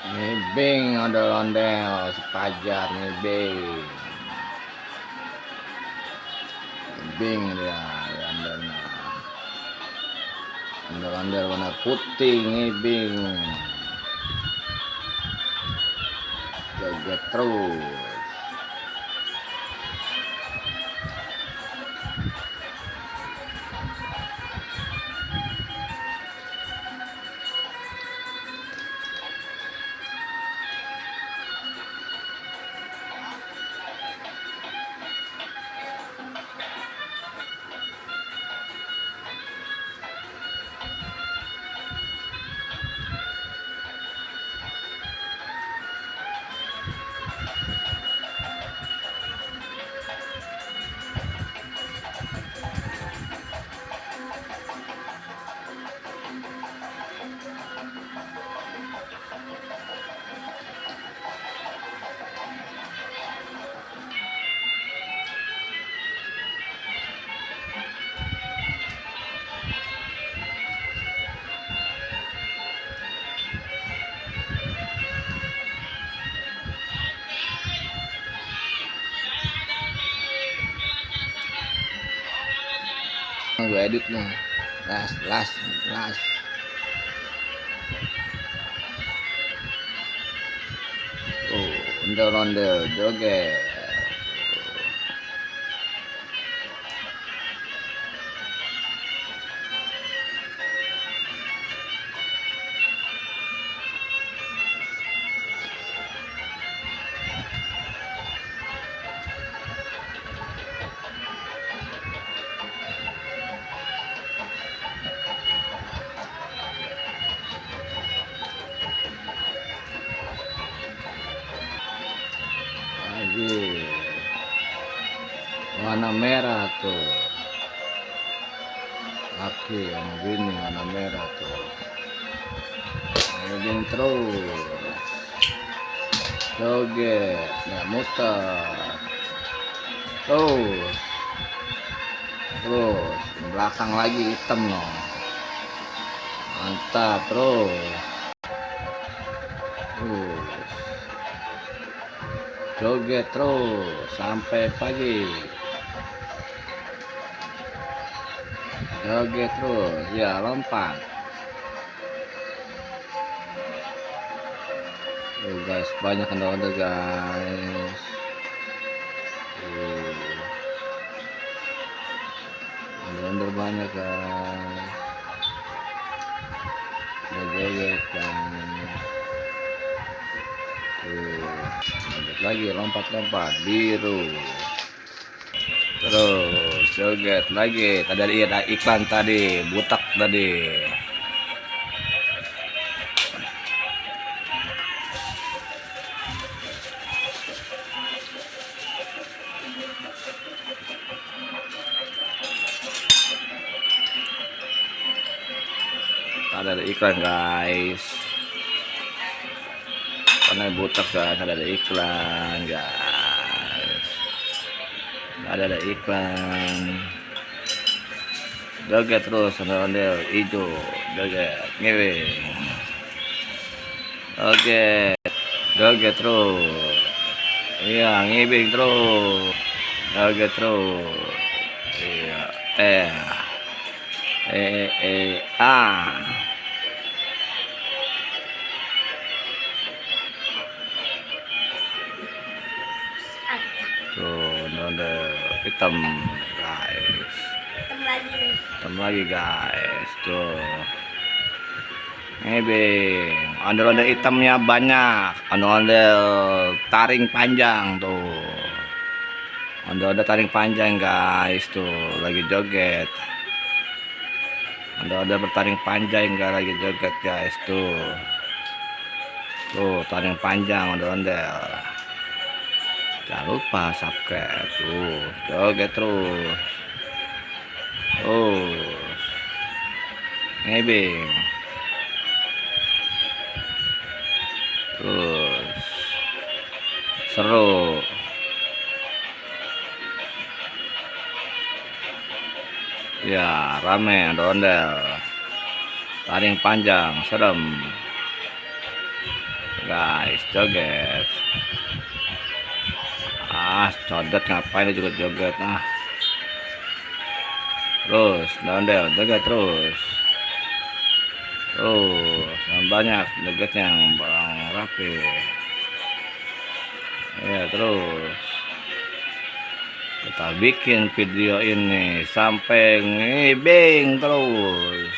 Ngibing ondel-ondel sepajar ngibing. Ngibing dia ondel-ondel. Ondel-ondel warna putih ngibing. Joget terus. Gue edit nih. Las. Ondel-ondel joget. Lagi warna merah tuh. Laki sama bini warna merah tuh. Ngibing terus. Joget, ya muter. Terus belakang lagi hitam loh. Mantap terus. Joget terus sampai pagi. Joget terus, ya lompat. Guys, banyak ondel-ondel guys. Ondel-ondel banyak guys. Joget guys. Joget lagi, lompat biru. Terus joget lagi. Tadi ada iklan tadi, butak tadi. Ada iklan guys. Karena butak guys, ada iklan guys. Ada iklan. Joget terus ondel-ondel hijau, joget ngibing. Oke, joget terus. Iya, ngibing terus. Joget terus. Iya, tuh ondel hitam guys. Hitam lagi guys. Tuh ngibing. Ondel-ondel hitamnya banyak. Ondel-ondel taring panjang tuh. Ondel-ondel taring panjang guys. Tuh lagi joget. Ondel-ondel bertaring panjang enggak lagi joget guys. Tuh taring panjang ondel-ondel. Jangan lupa subscribe. Joget terus. Ngibing. Terus seru. Ya, rame ondel-ondel. Taring panjang, serem. guys, joget. Codet ngapain juga joget terus ondel joget terus yang banyak jogetnya yang bang rapi ya. Terus kita bikin video ini sampai ngebeng terus.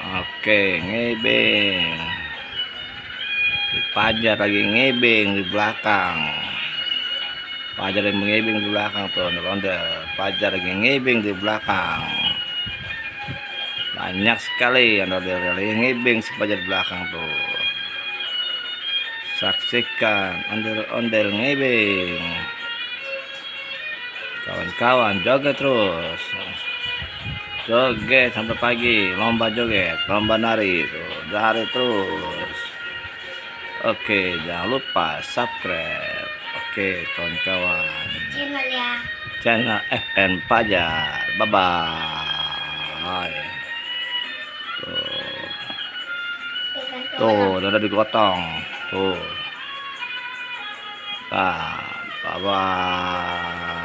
Oke, ngebeng. Si Fajar lagi ngebeng di belakang. Fajar lagi ngebeng di belakang tuh, ondel. Fajar lagi ngebeng di belakang. Banyak sekali ondel lagi ngebeng si Fajar di belakang tuh. Saksikan ondel-ondel ngebeng. Kawan-kawan joget terus. Joget sampai pagi, lomba joget, lomba nari tuh, dari terus. Oke, jangan lupa subscribe. Oke, kawan-kawan. Channel ya. Channel FN Fajar. Bye bye. Tuh, udah digotong. Tuh. Bye bye.